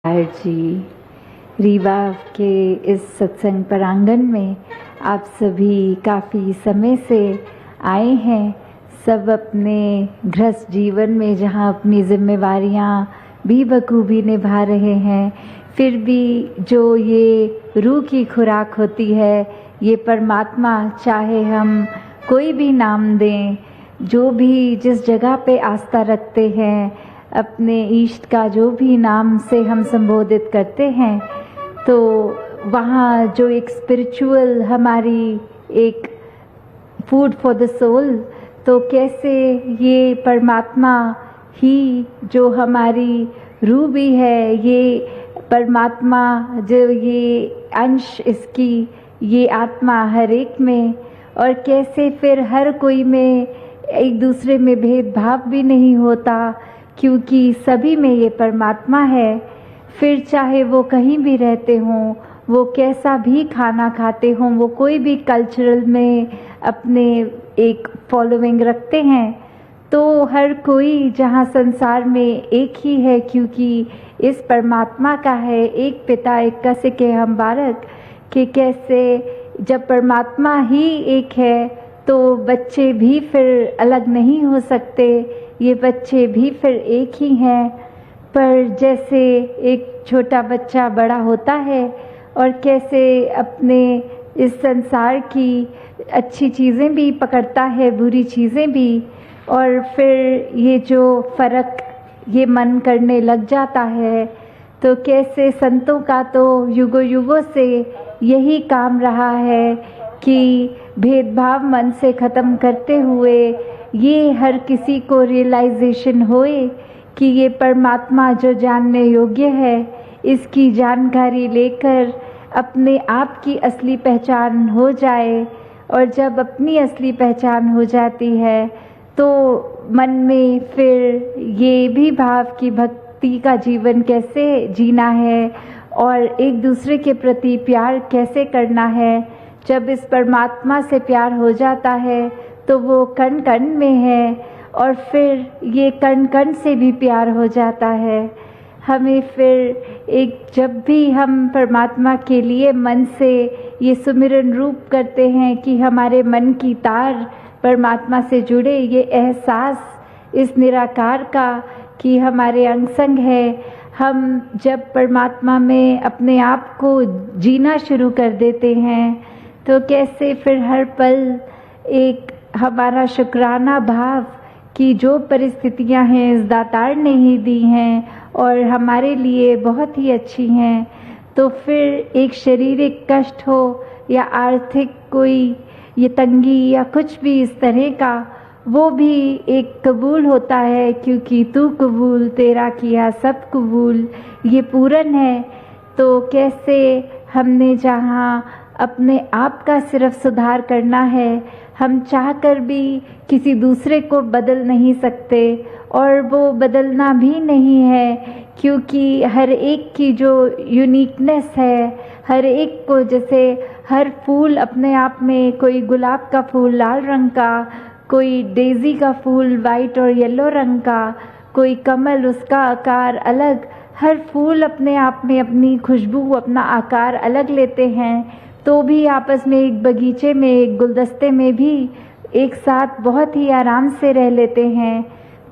जी, रीवा के इस सत्संग प्रांगण में आप सभी काफ़ी समय से आए हैं। सब अपने गृहस्थ जीवन में जहाँ अपनी जिम्मेवारियाँ भी बखूबी निभा रहे हैं, फिर भी जो ये रूह की खुराक होती है, ये परमात्मा, चाहे हम कोई भी नाम दें, जो भी जिस जगह पे आस्था रखते हैं, अपने इष्ट का जो भी नाम से हम संबोधित करते हैं, तो वहाँ जो एक स्पिरिचुअल हमारी एक फूड फॉर द सोल, तो कैसे ये परमात्मा ही जो हमारी रूह भी है, ये परमात्मा जो ये अंश इसकी, ये आत्मा हर एक में, और कैसे फिर हर कोई में एक दूसरे में भेदभाव भी नहीं होता, क्योंकि सभी में ये परमात्मा है। फिर चाहे वो कहीं भी रहते हों, वो कैसा भी खाना खाते हों, वो कोई भी कल्चरल में अपने एक फॉलोइंग रखते हैं, तो हर कोई जहाँ संसार में एक ही है, क्योंकि इस परमात्मा का है एक पिता एक कस के हम बालक, कि कैसे जब परमात्मा ही एक है तो बच्चे भी फिर अलग नहीं हो सकते, ये बच्चे भी फिर एक ही हैं। पर जैसे एक छोटा बच्चा बड़ा होता है और कैसे अपने इस संसार की अच्छी चीज़ें भी पकड़ता है, बुरी चीज़ें भी, और फिर ये जो फ़र्क ये मन करने लग जाता है, तो कैसे संतों का तो युगों युगों से यही काम रहा है कि भेदभाव मन से ख़त्म करते हुए ये हर किसी को रियलाइजेशन होए कि ये परमात्मा जो जानने योग्य है, इसकी जानकारी लेकर अपने आप की असली पहचान हो जाए। और जब अपनी असली पहचान हो जाती है तो मन में फिर ये भी भाव कि भक्ति का जीवन कैसे जीना है और एक दूसरे के प्रति प्यार कैसे करना है। जब इस परमात्मा से प्यार हो जाता है तो वो कण कण में है, और फिर ये कण कण से भी प्यार हो जाता है। हमें फिर एक जब भी हम परमात्मा के लिए मन से ये सुमिरन रूप करते हैं कि हमारे मन की तार परमात्मा से जुड़े, ये एहसास इस निराकार का कि हमारे अंग संग है, हम जब परमात्मा में अपने आप को जीना शुरू कर देते हैं, तो कैसे फिर हर पल एक हमारा शुक्राना भाव कि जो परिस्थितियां हैं इस दातार ने ही दी हैं और हमारे लिए बहुत ही अच्छी हैं, तो फिर एक शारीरिक कष्ट हो या आर्थिक कोई ये तंगी या कुछ भी इस तरह का, वो भी एक कबूल होता है, क्योंकि तू कबूल तेरा किया सब कबूल, ये पूरन है। तो कैसे हमने जहाँ अपने आप का सिर्फ सुधार करना है, हम चाहकर भी किसी दूसरे को बदल नहीं सकते, और वो बदलना भी नहीं है, क्योंकि हर एक की जो यूनिकनेस है, हर एक को, जैसे हर फूल अपने आप में, कोई गुलाब का फूल लाल रंग का, कोई डेज़ी का फूल वाइट और येलो रंग का, कोई कमल उसका आकार अलग, हर फूल अपने आप में अपनी खुशबू अपना आकार अलग लेते हैं, तो भी आपस में एक बगीचे में एक गुलदस्ते में भी एक साथ बहुत ही आराम से रह लेते हैं।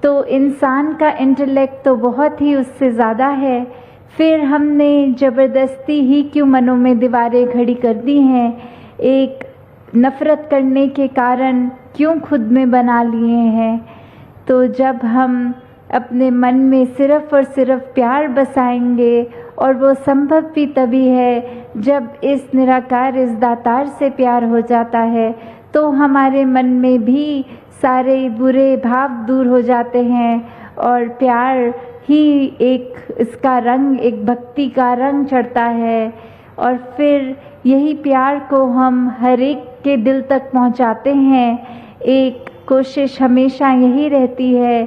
तो इंसान का इंटेलेक्ट तो बहुत ही उससे ज़्यादा है, फिर हमने ज़बरदस्ती ही क्यों मनों में दीवारें खड़ी कर दी हैं, एक नफ़रत करने के कारण क्यों खुद में बना लिए हैं। तो जब हम अपने मन में सिर्फ़ और सिर्फ प्यार बसाएंगे, और वो संभव भी तभी है जब इस निराकार इस दातार से प्यार हो जाता है, तो हमारे मन में भी सारे बुरे भाव दूर हो जाते हैं, और प्यार ही एक इसका रंग, एक भक्ति का रंग चढ़ता है। और फिर यही प्यार को हम हर एक के दिल तक पहुंचाते हैं। एक कोशिश हमेशा यही रहती है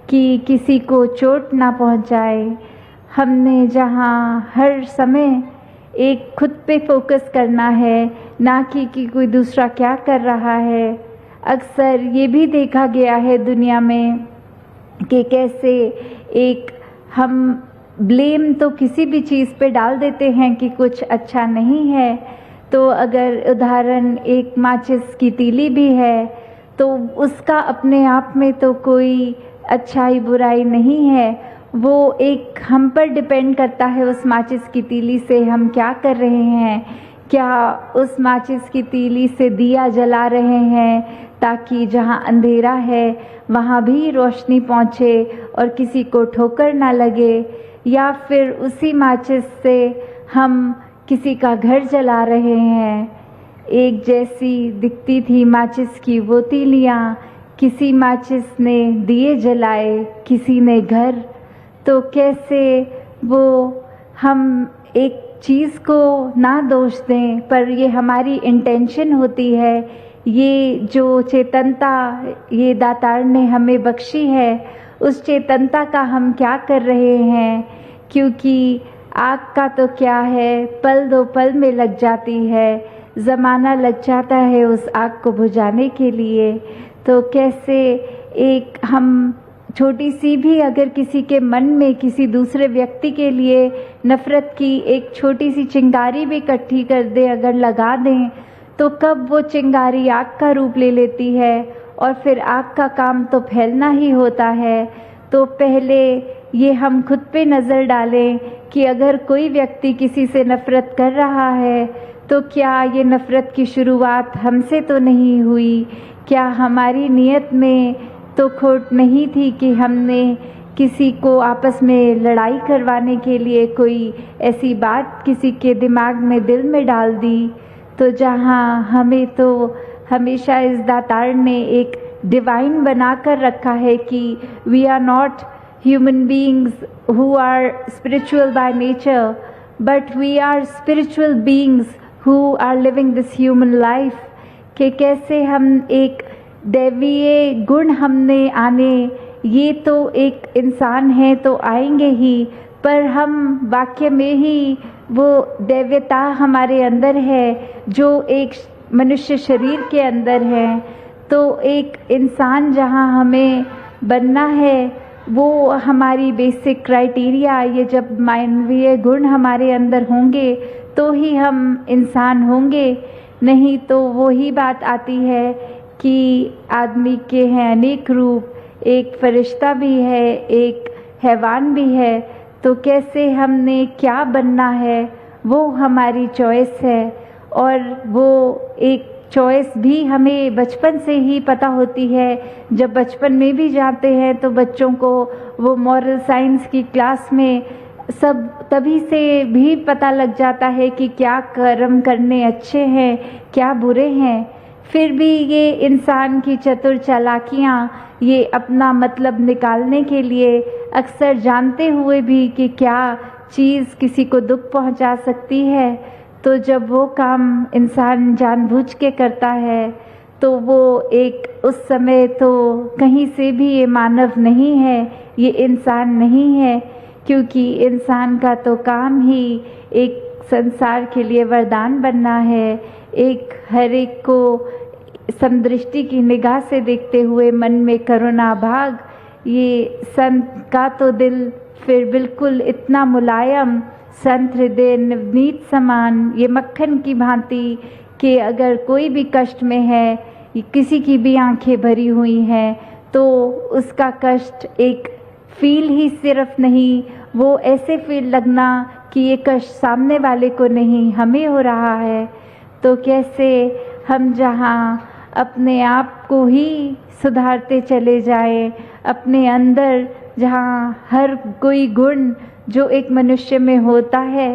कि किसी को चोट ना पहुंचाए। हमने जहाँ हर समय एक खुद पे फोकस करना है, ना कि कोई दूसरा क्या कर रहा है। अक्सर ये भी देखा गया है दुनिया में कि कैसे एक हम ब्लेम तो किसी भी चीज़ पे डाल देते हैं कि कुछ अच्छा नहीं है। तो अगर उदाहरण एक माचिस की तीली भी है तो उसका अपने आप में तो कोई अच्छाई बुराई नहीं है, वो एक हम पर डिपेंड करता है उस माचिस की तीली से हम क्या कर रहे हैं। क्या उस माचिस की तीली से दिया जला रहे हैं ताकि जहाँ अंधेरा है वहाँ भी रोशनी पहुँचे और किसी को ठोकर ना लगे, या फिर उसी माचिस से हम किसी का घर जला रहे हैं। एक जैसी दिखती थी माचिस की वो तीलियाँ, किसी माचिस ने दिए जलाए किसी ने घर। तो कैसे वो हम एक चीज़ को ना दोष दें, पर ये हमारी इंटेंशन होती है। ये जो चेतनता ये दातार ने हमें बख्शी है, उस चेतनता का हम क्या कर रहे हैं। क्योंकि आग का तो क्या है, पल दो पल में लग जाती है, ज़माना लग जाता है उस आग को बुझाने के लिए। तो कैसे एक हम छोटी सी भी अगर किसी के मन में किसी दूसरे व्यक्ति के लिए नफ़रत की एक छोटी सी चिंगारी भी इकट्ठी कर दे, अगर लगा दें, तो कब वो चिंगारी आग का रूप ले लेती है और फिर आग का काम तो फैलना ही होता है। तो पहले ये हम खुद पे नज़र डालें कि अगर कोई व्यक्ति किसी से नफ़रत कर रहा है तो क्या ये नफ़रत की शुरुआत हमसे तो नहीं हुई। क्या हमारी नीयत में तो खोट नहीं थी कि हमने किसी को आपस में लड़ाई करवाने के लिए कोई ऐसी बात किसी के दिमाग में दिल में डाल दी। तो जहाँ हमें तो हमेशा इस दातार ने एक डिवाइन बना कर रखा है कि we are not human beings who are spiritual by nature, but we are spiritual beings who are living this human life। कि कैसे हम एक दैवीय गुण हमने आने, ये तो एक इंसान है तो आएंगे ही, पर हम वाक्य में ही वो दैव्यता हमारे अंदर है जो एक मनुष्य शरीर के अंदर है। तो एक इंसान जहाँ हमें बनना है वो हमारी बेसिक क्राइटेरिया, ये जब मानवीय गुण हमारे अंदर होंगे तो ही हम इंसान होंगे। नहीं तो वो ही बात आती है कि आदमी के हैं अनेक रूप, एक फरिश्ता भी है, एक हैवान भी है। तो कैसे हमने क्या बनना है वो हमारी चॉइस है, और वो एक चॉइस भी हमें बचपन से ही पता होती है। जब बचपन में भी जाते हैं तो बच्चों को वो मॉरल साइंस की क्लास में सब तभी से भी पता लग जाता है कि क्या कर्म करने अच्छे हैं क्या बुरे हैं। फिर भी ये इंसान की चतुर चालाकियाँ ये अपना मतलब निकालने के लिए अक्सर जानते हुए भी कि क्या चीज़ किसी को दुख पहुंचा सकती है, तो जब वो काम इंसान जानबूझ के करता है तो वो एक उस समय तो कहीं से भी ये मानव नहीं है, ये इंसान नहीं है। क्योंकि इंसान का तो काम ही एक संसार के लिए वरदान बनना है, एक हर एक को समदृष्टि की निगाह से देखते हुए मन में करुणा भाग। ये संत का तो दिल फिर बिल्कुल इतना मुलायम, संत हृदय नवनीत समान, ये मक्खन की भांति कि अगर कोई भी कष्ट में है, किसी की भी आंखें भरी हुई हैं, तो उसका कष्ट एक फील ही सिर्फ नहीं, वो ऐसे फील लगना कि ये कष्ट सामने वाले को नहीं हमें हो रहा है। तो कैसे हम जहाँ अपने आप को ही सुधारते चले जाएं, अपने अंदर जहाँ हर कोई गुण जो एक मनुष्य में होता है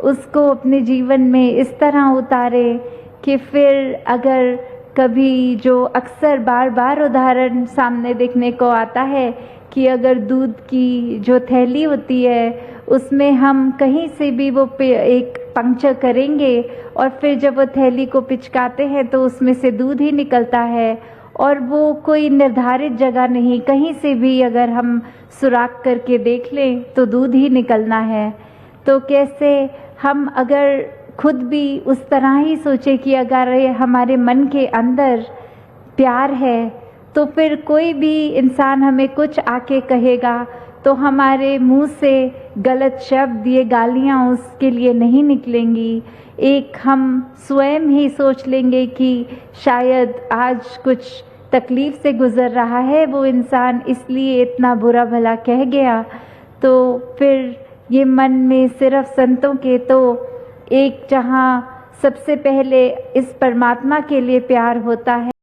उसको अपने जीवन में इस तरह उतारे कि फिर अगर कभी जो अक्सर बार बार उदाहरण सामने देखने को आता है कि अगर दूध की जो थैली होती है उसमें हम कहीं से भी वो एक पंक्चर करेंगे और फिर जब वो थैली को पिचकाते हैं तो उसमें से दूध ही निकलता है, और वो कोई निर्धारित जगह नहीं, कहीं से भी अगर हम सुराख करके देख लें तो दूध ही निकलना है। तो कैसे हम अगर खुद भी उस तरह ही सोचे कि अगर ये हमारे मन के अंदर प्यार है तो फिर कोई भी इंसान हमें कुछ आके कहेगा तो हमारे मुंह से गलत शब्द, ये गालियाँ उसके लिए नहीं निकलेंगी। एक हम स्वयं ही सोच लेंगे कि शायद आज कुछ तकलीफ़ से गुज़र रहा है वो इंसान, इसलिए इतना बुरा भला कह गया। तो फिर ये मन में सिर्फ संतों के तो एक जहाँ सबसे पहले इस परमात्मा के लिए प्यार होता है,